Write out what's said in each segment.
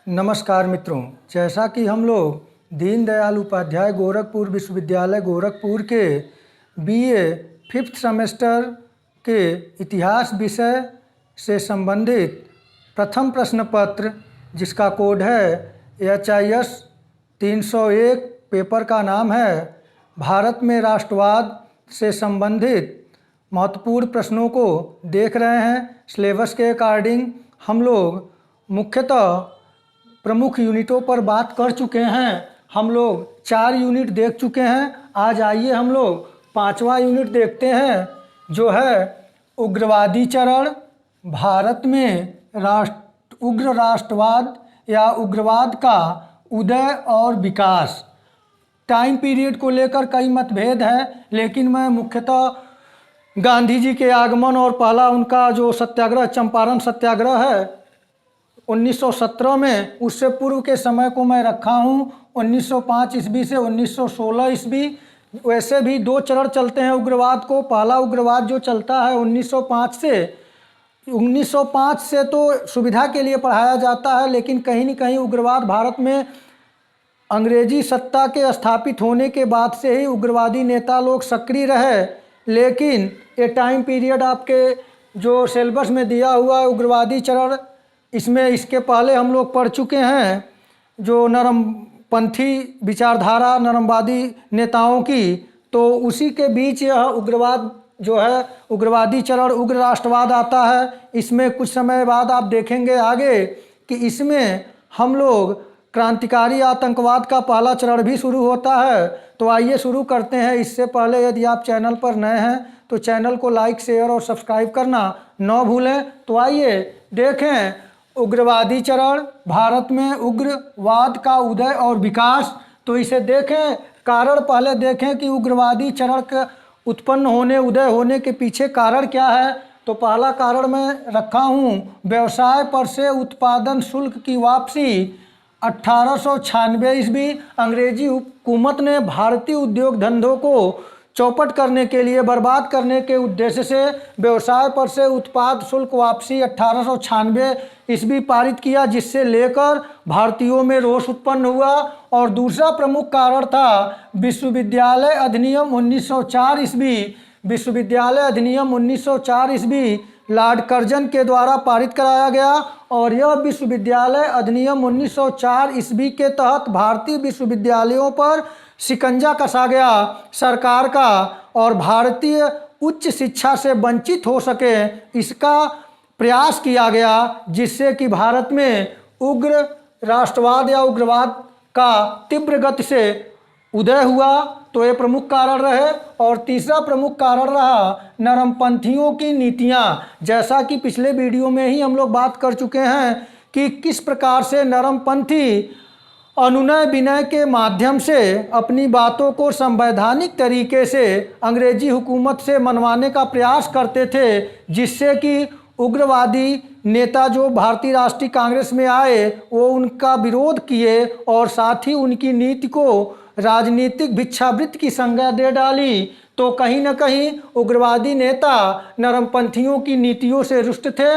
नमस्कार मित्रों, जैसा कि हम लोग दीनदयाल उपाध्याय गोरखपुर विश्वविद्यालय गोरखपुर के बीए 5th सेमेस्टर के इतिहास विषय से संबंधित प्रथम प्रश्न पत्र जिसका कोड है HIS 301, पेपर का नाम है भारत में राष्ट्रवाद से संबंधित महत्वपूर्ण प्रश्नों को देख रहे हैं। सिलेबस के अकॉर्डिंग हम लोग मुख्यतः प्रमुख यूनिटों पर बात कर चुके हैं। हम लोग 4 यूनिट देख चुके हैं। आज आइए हम लोग 5वां यूनिट देखते हैं, जो है उग्रवादी चरण, भारत में उग्र राष्ट्रवाद या उग्रवाद का उदय और विकास। टाइम पीरियड को लेकर कई मतभेद है, लेकिन मैं मुख्यतः गांधी जी के आगमन और पहला उनका जो सत्याग्रह चंपारण सत्याग्रह है 1917 में, उससे पूर्व के समय को मैं रखा हूँ 1905 ईस्वी से 1916 ईस्वी। वैसे भी 2 चरण चलते हैं उग्रवाद को। पहला उग्रवाद जो चलता है 1905 से तो सुविधा के लिए पढ़ाया जाता है, लेकिन कहीं न कहीं उग्रवाद भारत में अंग्रेजी सत्ता के स्थापित होने के बाद से ही उग्रवादी नेता लोग सक्रिय रहे। लेकिन ये टाइम पीरियड आपके जो सिलेबस में दिया हुआ है उग्रवादी चरण, इसमें इसके पहले हम लोग पढ़ चुके हैं जो नरमपंथी विचारधारा नरमवादी नेताओं की, तो उसी के बीच यह उग्रवाद जो है उग्रवादी चरण उग्र राष्ट्रवाद आता है। इसमें कुछ समय बाद आप देखेंगे आगे कि इसमें हम लोग क्रांतिकारी आतंकवाद का पहला चरण भी शुरू होता है। तो आइए शुरू करते हैं। इससे पहले यदि आप चैनल पर नए हैं तो चैनल को लाइक, शेयर और सब्सक्राइब करना न भूलें। तो आइए देखें उग्रवादी चरण, भारत में उग्रवाद का उदय और विकास। तो इसे देखें, कारण पहले देखें कि उग्रवादी चरण का उत्पन्न होने उदय होने के पीछे कारण क्या है। तो पहला कारण मैं रखा हूँ व्यवसाय पर से उत्पादन शुल्क की वापसी। 1896 ईस्वी अंग्रेजी हुकूमत ने भारतीय उद्योग धंधों को चौपट करने के लिए, बर्बाद करने के उद्देश्य से व्यवसाय पर से उत्पाद शुल्क वापसी 1896 ईस्वी पारित किया, जिससे लेकर भारतीयों में रोष उत्पन्न हुआ। और दूसरा प्रमुख कारण था विश्वविद्यालय अधिनियम 1904 ईस्वी। विश्वविद्यालय अधिनियम 1904 ईस्वी लॉर्ड कर्जन के द्वारा पारित कराया गया, और यह विश्वविद्यालय अधिनियम 1904 ईस्वी के तहत भारतीय विश्वविद्यालयों पर शिकंजा कसा गया सरकार का, और भारतीय उच्च शिक्षा से वंचित हो सके इसका प्रयास किया गया, जिससे कि भारत में उग्र राष्ट्रवाद या उग्रवाद का तीव्र गति से उदय हुआ। तो ये प्रमुख कारण रहे। और तीसरा प्रमुख कारण रहा नरमपंथियों की नीतियाँ। जैसा कि पिछले वीडियो में ही हम लोग बात कर चुके हैं कि किस प्रकार से नरमपंथी अनुनय विनय के माध्यम से अपनी बातों को संवैधानिक तरीके से अंग्रेजी हुकूमत से मनवाने का प्रयास करते थे, जिससे कि उग्रवादी नेता जो भारतीय राष्ट्रीय कांग्रेस में आए वो उनका विरोध किए, और साथ ही उनकी नीति को राजनीतिक भिक्षावृत्ति की संज्ञा दे डाली। तो कहीं न कहीं उग्रवादी नेता नरमपंथियों की नीतियों से रुष्ट थे।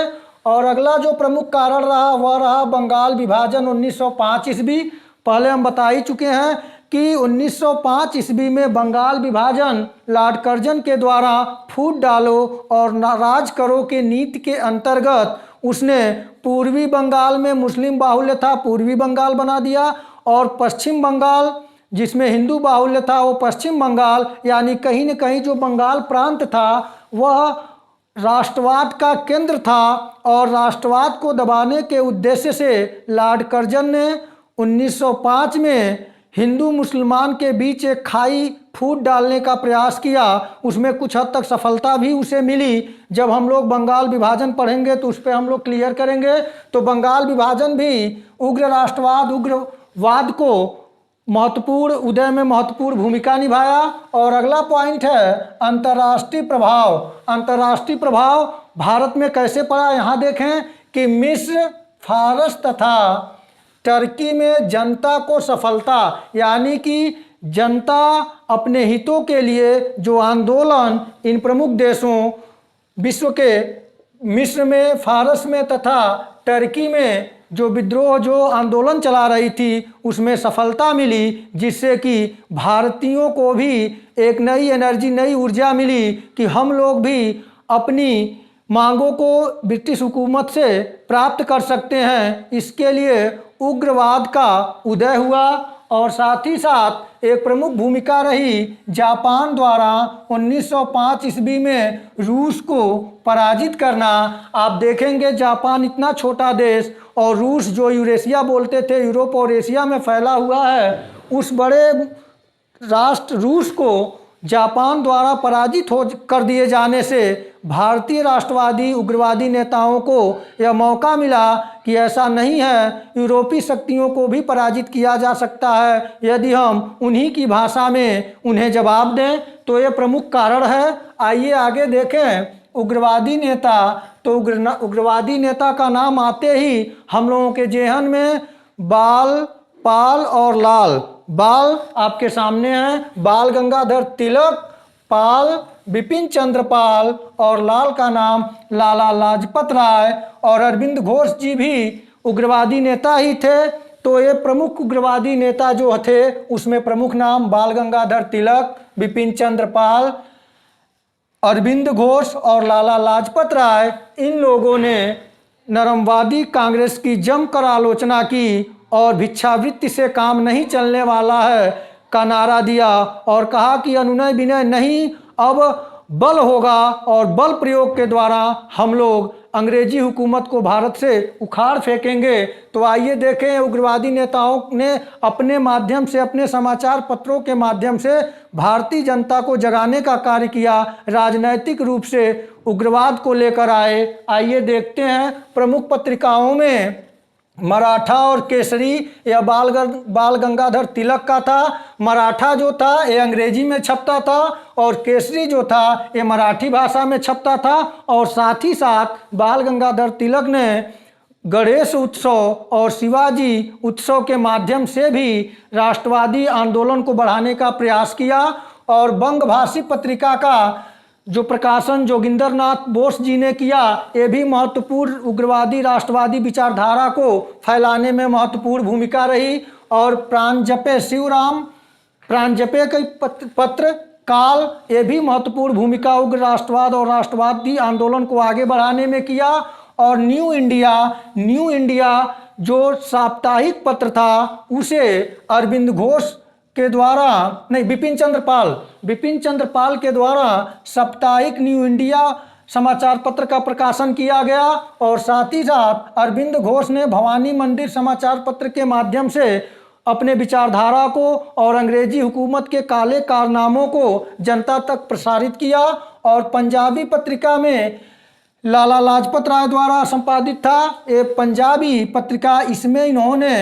और अगला जो प्रमुख कारण रहा वह रहा बंगाल विभाजन 1905 ईस्वी। पहले हम बता ही चुके हैं कि 1905 ईस्वी में बंगाल विभाजन लॉर्ड कर्जन के द्वारा फूट डालो और राज करो के नीति के अंतर्गत उसने पूर्वी बंगाल में मुस्लिम बाहुल्य था, पूर्वी बंगाल बना दिया, और पश्चिम बंगाल जिसमें हिंदू बाहुल्य था वो पश्चिम बंगाल, यानी कहीं न कहीं जो बंगाल प्रांत था वह राष्ट्रवाद का केंद्र था। और राष्ट्रवाद को दबाने के उद्देश्य से लॉर्ड कर्जन ने 1905 में हिंदू मुसलमान के बीच एक खाई फूट डालने का प्रयास किया। उसमें कुछ हद तक सफलता भी उसे मिली। जब हम लोग बंगाल विभाजन पढ़ेंगे तो उस पर हम लोग क्लियर करेंगे। तो बंगाल विभाजन भी उग्र राष्ट्रवाद उग्रवाद को महत्वपूर्ण उदय में महत्वपूर्ण भूमिका निभाया। और अगला पॉइंट है अंतर्राष्ट्रीय प्रभाव। अंतर्राष्ट्रीय प्रभाव भारत में कैसे पड़ा, यहाँ देखें कि मिस्र, फारस तथा टर्की में जनता को सफलता, यानी कि जनता अपने हितों के लिए जो आंदोलन इन प्रमुख देशों विश्व के मिस्र में, फारस में तथा टर्की में जो विद्रोह जो आंदोलन चला रही थी उसमें सफलता मिली, जिससे कि भारतीयों को भी एक नई एनर्जी, नई ऊर्जा मिली कि हम लोग भी अपनी मांगों को ब्रिटिश हुकूमत से प्राप्त कर सकते हैं। इसके लिए उग्रवाद का उदय हुआ और साथ ही साथ एक प्रमुख भूमिका रही जापान द्वारा 1905 ईस्वी में रूस को पराजित करना। आप देखेंगे जापान इतना छोटा देश और रूस जो यूरेशिया बोलते थे, यूरोप और एशिया में फैला हुआ है, उस बड़े राष्ट्र रूस को जापान द्वारा पराजित हो कर दिए जाने से भारतीय राष्ट्रवादी उग्रवादी नेताओं को यह मौका मिला कि ऐसा नहीं है, यूरोपीय शक्तियों को भी पराजित किया जा सकता है यदि हम उन्हीं की भाषा में उन्हें जवाब दें। तो ये प्रमुख कारण है। आइए आगे देखें उग्रवादी नेता। तो उग्रवादी नेता का नाम आते ही हम लोगों के जेहन में बाल, पाल और लाल। बाल आपके सामने हैं, बाल गंगाधर तिलक, पाल बिपिन चंद्र पाल और लाल का नाम लाला लाजपत राय। और अरविंद घोष जी भी उग्रवादी नेता ही थे। तो ये प्रमुख उग्रवादी नेता जो थे उसमें प्रमुख नाम बाल गंगाधर तिलक, बिपिन चंद्र पाल, अरविंद घोष और लाला लाजपत राय। इन लोगों ने नरमवादी कांग्रेस की जमकर आलोचना की और भिक्षावृत्ति से काम नहीं चलने वाला है का नारा दिया और कहा कि अनुनय विनय नहीं, अब बल होगा और बल प्रयोग के द्वारा हम लोग अंग्रेजी हुकूमत को भारत से उखाड़ फेंकेंगे। तो आइए देखें उग्रवादी नेताओं ने अपने माध्यम से, अपने समाचार पत्रों के माध्यम से भारतीय जनता को जगाने का कार्य किया, राजनैतिक रूप से उग्रवाद को लेकर आए। आइए देखते हैं प्रमुख पत्रिकाओं में मराठा और केसरी यह बाल गंगाधर तिलक का था। मराठा जो था ये अंग्रेजी में छपता था और केसरी जो था ये मराठी भाषा में छपता था। और साथ ही साथ बाल गंगाधर तिलक ने गणेश उत्सव और शिवाजी उत्सव के माध्यम से भी राष्ट्रवादी आंदोलन को बढ़ाने का प्रयास किया। और बंगभाषी पत्रिका का जो प्रकाशन जोगिंदर नाथ बोस जी ने किया, ये भी महत्वपूर्ण उग्रवादी राष्ट्रवादी विचारधारा को फैलाने में महत्वपूर्ण भूमिका रही। और प्राणजपे शिवराम, प्राणजपे के पत्र काल, ये भी महत्वपूर्ण भूमिका उग्र राष्ट्रवाद और राष्ट्रवादी आंदोलन को आगे बढ़ाने में किया। और न्यू इंडिया जो साप्ताहिक पत्र था उसे अरविंद घोष के द्वारा, नहीं, बिपिन चंद्र पाल के द्वारा साप्ताहिक न्यू इंडिया समाचार पत्र का प्रकाशन किया गया। और साथ ही साथ अरविंद घोष ने भवानी मंदिर समाचार पत्र के माध्यम से अपने विचारधारा को और अंग्रेजी हुकूमत के काले कारनामों को जनता तक प्रसारित किया। और पंजाबी पत्रिका में लाला लाजपत राय द्वारा संपादित था ये पंजाबी पत्रिका, इसमें इन्होंने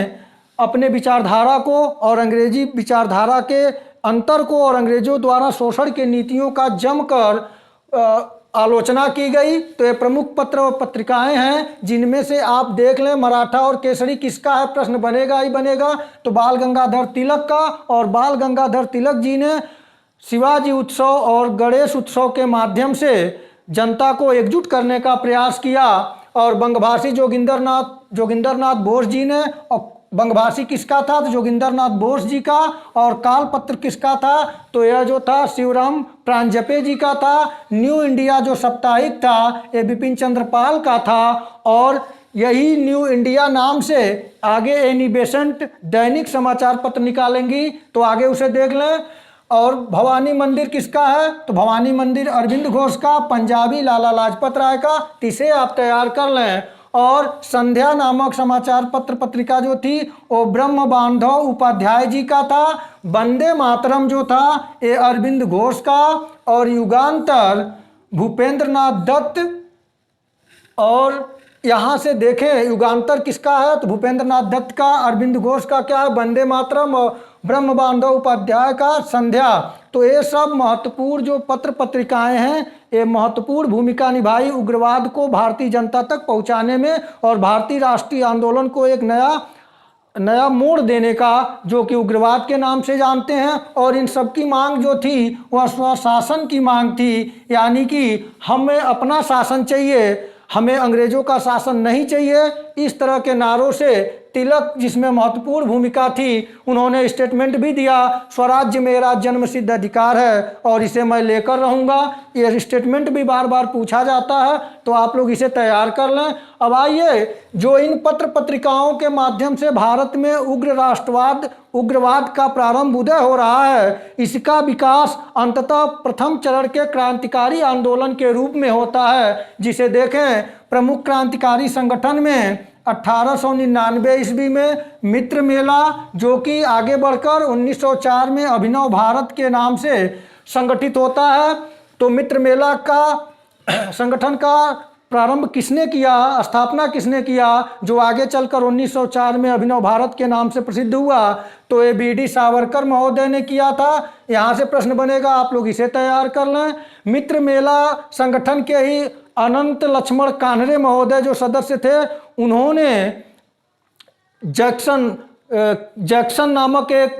अपने विचारधारा को और अंग्रेजी विचारधारा के अंतर को और अंग्रेजों द्वारा शोषण के नीतियों का जमकर आलोचना की गई। तो ये प्रमुख पत्र और पत्रिकाएं हैं जिनमें से आप देख लें मराठा और केसरी किसका है, प्रश्न बनेगा ही बनेगा। तो बाल गंगाधर तिलक का। और बाल गंगाधर तिलक जी ने शिवाजी उत्सव और गणेश उत्सव के माध्यम से जनता को एकजुट करने का प्रयास किया। और बंगभाषी जोगिंदर नाथ बोस जी ने, और बंगभाषी किसका था, तो जोगिंदर नाथ बोस जी का। और काल पत्र किसका था, तो यह जो था शिवराम प्राणजपे जी का था। न्यू इंडिया जो साप्ताहिक था ये बिपिन चंद्र पाल का था। और यही न्यू इंडिया नाम से आगे एनी बेसेंट दैनिक समाचार पत्र निकालेंगी, तो आगे उसे देख लें। और भवानी मंदिर किसका है, तो भवानी मंदिर अरविंद घोष का, पंजाबी लाला लाजपत राय का। इसे आप तैयार कर लें। और संध्या नामक समाचार पत्र पत्रिका जो थी वो ब्रह्म बांधव उपाध्याय जी का था। वंदे मातरम जो था ये अरविंद घोष का। और युगांतर भूपेंद्र नाथ दत्त। और यहाँ से देखें युगांतर किसका है, तो भूपेंद्र नाथ दत्त का। अरविंद घोष का क्या है, वंदे मातरम। और ब्रह्म बांधव उपाध्याय का संध्या। तो ये सब महत्वपूर्ण जो पत्र पत्रिकाएं हैं ये महत्वपूर्ण भूमिका निभाई उग्रवाद को भारतीय जनता तक पहुंचाने में और भारतीय राष्ट्रीय आंदोलन को एक नया मोड़ देने का, जो कि उग्रवाद के नाम से जानते हैं। और इन सब की मांग जो थी वह स्वशासन की मांग थी, यानी कि हमें अपना शासन चाहिए, हमें अंग्रेजों का शासन नहीं चाहिए, इस तरह के नारों से तिलक, जिसमें महत्वपूर्ण भूमिका थी, उन्होंने स्टेटमेंट भी दिया, स्वराज्य मेरा जन्मसिद्ध अधिकार है और इसे मैं लेकर रहूँगा। ये स्टेटमेंट भी बार बार पूछा जाता है, तो आप लोग इसे तैयार कर लें। अब आइए, जो इन पत्र पत्रिकाओं के माध्यम से भारत में उग्रवाद का प्रारंभ उदय हो रहा है, इसका विकास अंततः प्रथम चरण के क्रांतिकारी आंदोलन के रूप में होता है, जिसे देखें प्रमुख क्रांतिकारी संगठन में 1899 ईस्वी में मित्र मेला, जो कि आगे बढ़कर 1904 में अभिनव भारत के नाम से संगठित होता है। तो मित्र मेला का संगठन का प्रारंभ किसने किया, स्थापना किसने किया, जो आगे चलकर 1904 में अभिनव भारत के नाम से प्रसिद्ध हुआ? तो ये बी.डी. सावरकर महोदय ने किया था। यहाँ से प्रश्न बनेगा, आप लोग इसे तैयार कर लें। मित्र मेला संगठन के ही अनंत लक्ष्मण कान्हरे महोदय जो सदस्य थे, उन्होंने जैक्सन नामक एक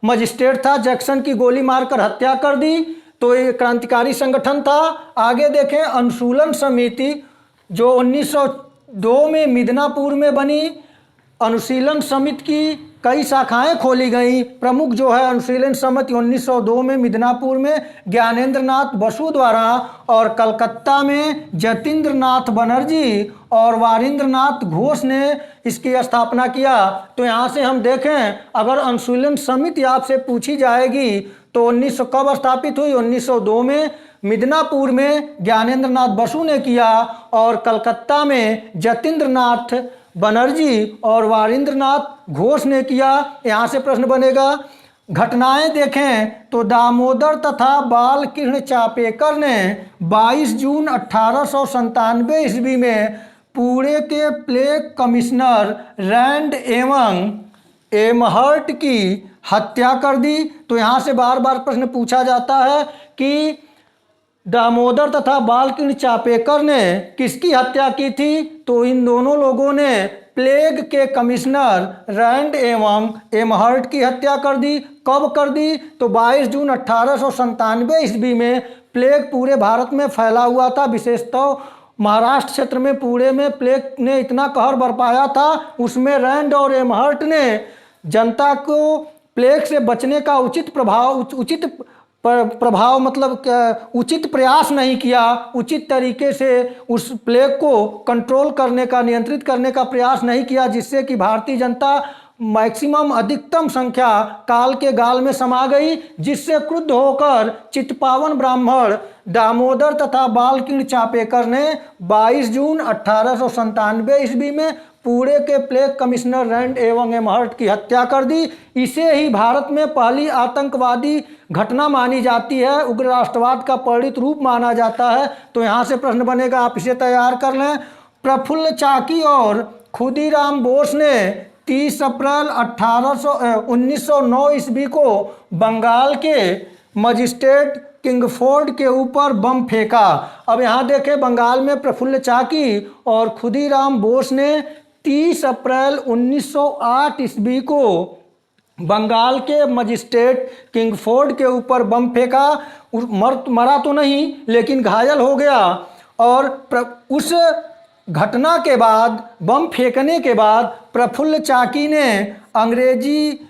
मजिस्ट्रेट था, जैक्सन की गोली मारकर हत्या कर दी। तो ये क्रांतिकारी संगठन था। आगे देखें, अनुशीलन समिति जो 1902 में मिदनापुर में बनी। अनुशीलन समिति की कई शाखाएं खोली गई। प्रमुख जो है अनुशीलन समिति 1902 में मिदनापुर में ज्ञानेंद्र नाथ बसु द्वारा, और कलकत्ता में जतीन्द्र नाथ बनर्जी और वारिंद्र नाथ घोष ने इसकी स्थापना किया। तो यहाँ से हम देखें, अगर अनुशीलन समिति आपसे पूछी जाएगी तो 1900 कब स्थापित हुई? 1902 में मिदनापुर में ज्ञानेंद्र नाथ बसु ने किया, और कलकत्ता में जतीन्द्र नाथ बनर्जी और वारिंद्र नाथ घोष ने किया। यहाँ से प्रश्न बनेगा, घटनाएं देखें तो दामोदर तथा बालकृष्ण चापेकर ने 22 जून 1897 ईस्वी में पुणे के प्लेग कमिश्नर रैंड एवं एमहर्ट की हत्या कर दी। तो यहाँ से बार बार प्रश्न पूछा जाता है कि दामोदर तथा बालकृष्ण चापेकर ने किसकी हत्या की थी? तो इन दोनों लोगों ने प्लेग के कमिश्नर रैंड एवं एमहर्ट की हत्या कर दी। कब कर दी? तो 22 जून 1897 ईस्वी में प्लेग पूरे भारत में फैला हुआ था, विशेषतः महाराष्ट्र क्षेत्र में पुणे में प्लेग ने इतना कहर बरपाया था। उसमें रैंड और एमहर्ट ने जनता को प्लेग से बचने का उचित प्रयास नहीं किया, उचित तरीके से उस प्लेग को कंट्रोल करने का, नियंत्रित करने का प्रयास नहीं किया, जिससे कि भारतीय जनता मैक्सिमम अधिकतम संख्या काल के गाल में समा गई, जिससे क्रुद्ध होकर चित्पावन ब्राह्मण दामोदर तथा बालकृष्ण चापेकर ने 22 जून 1897 ईस्वी में पुणे के प्लेग कमिश्नर रैंड एवं एमहर्ट की हत्या कर दी। इसे ही भारत में पहली आतंकवादी घटना मानी जाती है, उग्र राष्ट्रवाद का परिणत रूप माना जाता है। तो यहाँ से प्रश्न बनेगा, आप इसे तैयार कर लें। प्रफुल्ल चाकी और खुदीराम बोस ने 30 अप्रैल 1909 ईस्वी को बंगाल के मजिस्ट्रेट किंगफोर्ड के ऊपर बम फेंका। अब यहाँ देखें, बंगाल में प्रफुल्ल चाकी और खुदीराम बोस ने 30 अप्रैल 1908 ईस्वी को बंगाल के मजिस्ट्रेट किंगफोर्ड के ऊपर बम फेंका। मरा तो नहीं, लेकिन घायल हो गया। और उस घटना के बाद, बम फेंकने के बाद, प्रफुल्ल चाकी ने अंग्रेजी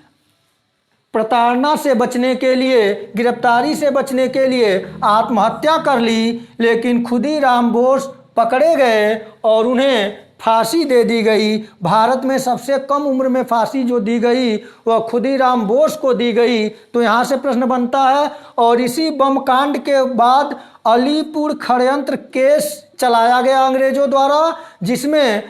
प्रताड़ना से बचने के लिए, गिरफ्तारी से बचने के लिए आत्महत्या कर ली। लेकिन खुदीराम बोस पकड़े गए और उन्हें फांसी दे दी गई। भारत में सबसे कम उम्र में फांसी जो दी गई वह खुदीराम बोस को दी गई। तो यहाँ से प्रश्न बनता है, और इसी बम कांड के बाद अलीपुर षड्यंत्र केस चलाया गया अंग्रेजों द्वारा, जिसमें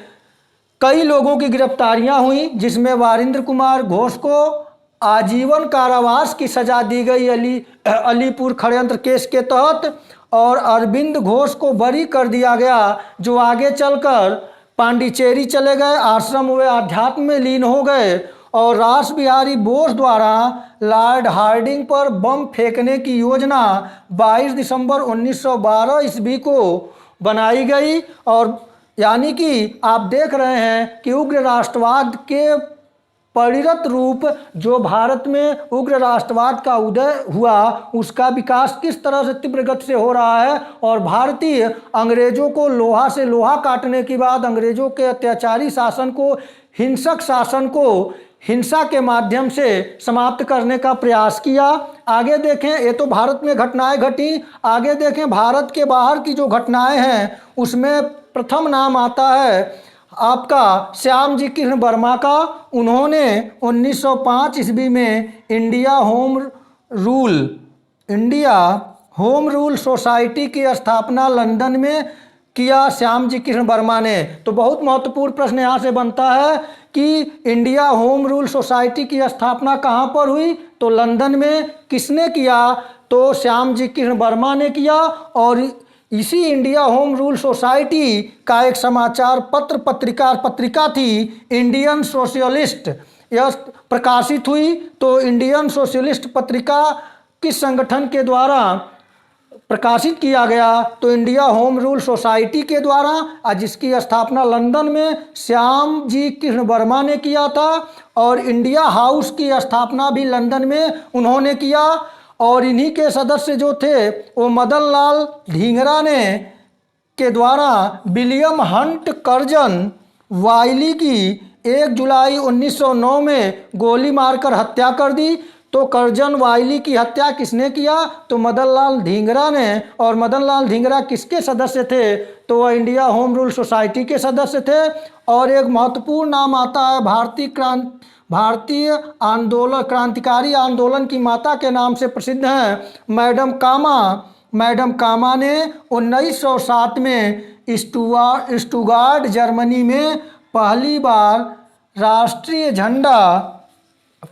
कई लोगों की गिरफ्तारियां हुई, जिसमें वारिंद्र कुमार घोष को आजीवन कारावास की सजा दी गई अलीपुर षड्यंत्र केस के तहत, और अरविंद घोष को बरी कर दिया गया, जो आगे चलकर पांडिचेरी चले गए, आश्रम व अध्यात्म में लीन हो गए। और रास बिहारी बोस द्वारा लॉर्ड हार्डिंग पर बम फेंकने की योजना 22 दिसंबर 1912 ईस्वी को बनाई गई। और यानी कि आप देख रहे हैं कि उग्र राष्ट्रवाद के परिणत रूप जो भारत में उग्र राष्ट्रवाद का उदय हुआ उसका विकास किस तरह से तीव्र गति से हो रहा है और भारतीय अंग्रेजों को लोहा से लोहा काटने के बाद अंग्रेजों के अत्याचारी शासन को, हिंसक शासन को हिंसा के माध्यम से समाप्त करने का प्रयास किया। आगे देखें, ये तो भारत में घटनाएं घटी। आगे देखें भारत के बाहर की जो घटनाएं हैं उसमें प्रथम नाम आता है आपका श्यामजी कृष्ण वर्मा का। उन्होंने 1905 ईस्वी में इंडिया होम रूल सोसाइटी की स्थापना लंदन में किया श्यामजी कृष्ण वर्मा ने। तो बहुत महत्वपूर्ण प्रश्न यहाँ से बनता है कि इंडिया होम रूल सोसाइटी की स्थापना कहाँ पर हुई, तो लंदन में। किसने किया, तो श्यामजी कृष्ण वर्मा ने किया। और इसी इंडिया होम रूल सोसाइटी का एक समाचार पत्रिका थी इंडियन सोशलिस्ट, यह प्रकाशित हुई। तो इंडियन सोशलिस्ट पत्रिका किस संगठन के द्वारा प्रकाशित किया गया, तो इंडिया होम रूल सोसाइटी के द्वारा, जिसकी स्थापना लंदन में श्यामजी कृष्ण वर्मा ने किया था। और इंडिया हाउस की स्थापना भी लंदन में उन्होंने किया। और इन्हीं के सदस्य जो थे वो मदन लाल ढींगरा ने के द्वारा विलियम हंट कर्जन वाइली की 1 जुलाई 1909 में गोली मारकर हत्या कर दी। तो कर्जन वाइली की हत्या किसने किया, तो मदन लाल ढींगरा ने। और मदन लाल ढींगरा किसके सदस्य थे, तो वह इंडिया होम रूल सोसाइटी के सदस्य थे। और एक महत्वपूर्ण नाम आता है भारतीय आंदोलन, क्रांतिकारी आंदोलन की माता के नाम से प्रसिद्ध हैं मैडम कामा। मैडम कामा ने 1907 में स्टुगार्ड जर्मनी में पहली बार राष्ट्रीय झंडा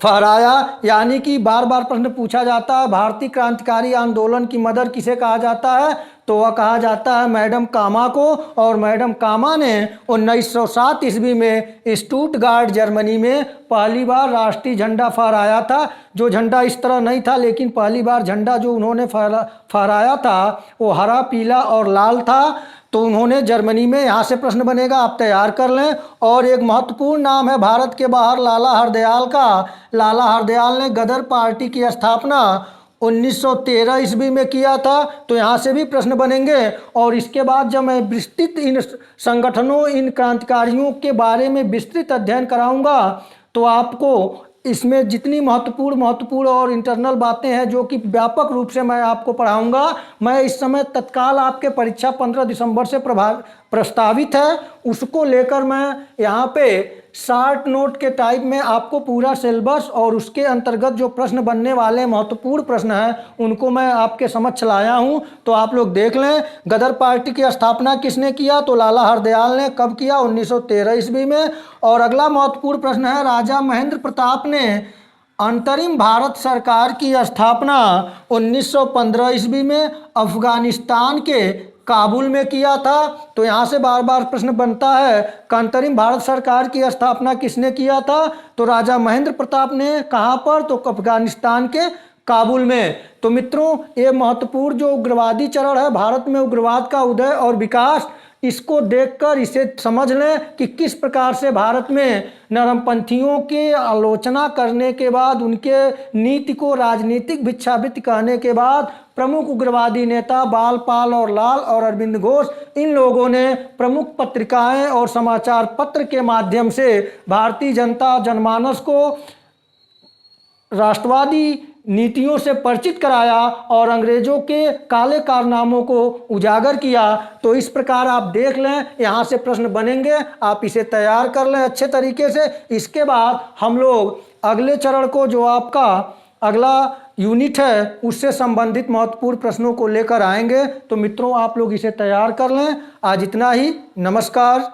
फहराया। यानी कि बार बार प्रश्न पूछा जाता है भारतीय क्रांतिकारी आंदोलन की मदर किसे कहा जाता है, तो वह कहा जाता है मैडम कामा को। और मैडम कामा ने 1907 ईस्वी में स्टुटगार्ट जर्मनी में पहली बार राष्ट्रीय झंडा फहराया था। जो झंडा इस तरह नहीं था, लेकिन पहली बार झंडा जो उन्होंने फहराया था वो हरा, पीला और लाल था। तो उन्होंने जर्मनी में, यहाँ से प्रश्न बनेगा, आप तैयार कर लें। और एक महत्वपूर्ण नाम है भारत के बाहर लाला हरदयाल का। लाला हरदयाल ने गदर पार्टी की स्थापना 1913 ईस्वी में किया था। तो यहाँ से भी प्रश्न बनेंगे। और इसके बाद जब मैं विस्तृत इन संगठनों, इन क्रांतिकारियों के बारे में विस्तृत अध्ययन कराऊंगा, तो आपको इसमें जितनी महत्वपूर्ण और इंटरनल बातें हैं जो कि व्यापक रूप से मैं आपको पढ़ाऊंगा। मैं इस समय तत्काल आपके परीक्षा 15 दिसंबर से प्रस्तावित है, उसको लेकर मैं यहाँ पे शार्ट नोट के टाइप में आपको पूरा सिलेबस और उसके अंतर्गत जो प्रश्न बनने वाले महत्वपूर्ण प्रश्न हैं उनको मैं आपके समक्ष लाया हूँ। तो आप लोग देख लें। गदर पार्टी की स्थापना किसने किया, तो लाला हरदयाल ने। कब किया, 1913 ईस्वी में। और अगला महत्वपूर्ण प्रश्न है राजा महेंद्र प्रताप ने अंतरिम भारत सरकार की स्थापना 1915 ईस्वी में अफगानिस्तान के काबुल में किया था। तो यहाँ से बार बार प्रश्न बनता है कि अंतरिम भारत सरकार की स्थापना किसने किया था, तो राजा महेंद्र प्रताप ने। कहाँ पर, तो अफगानिस्तान के काबुल में। तो मित्रों, ये महत्वपूर्ण जो उग्रवादी चरण है, भारत में उग्रवाद का उदय और विकास, इसको देखकर इसे समझ लें कि किस प्रकार से भारत में नरमपंथियों की आलोचना करने के बाद, उनके नीति को राजनीतिक भिक्षावृत्ति कहने के बाद, प्रमुख उग्रवादी नेता बालपाल और लाल और अरविंद घोष, इन लोगों ने प्रमुख पत्रिकाएं और समाचार पत्र के माध्यम से भारतीय जनता जनमानस को राष्ट्रवादी नीतियों से परिचित कराया और अंग्रेजों के काले कारनामों को उजागर किया। तो इस प्रकार आप देख लें, यहाँ से प्रश्न बनेंगे, आप इसे तैयार कर लें अच्छे तरीके से। इसके बाद हम लोग अगले चरण को, जो आपका अगला यूनिट है, उससे संबंधित महत्वपूर्ण प्रश्नों को लेकर आएंगे। तो मित्रों, आप लोग इसे तैयार कर लें। आज इतना ही। नमस्कार।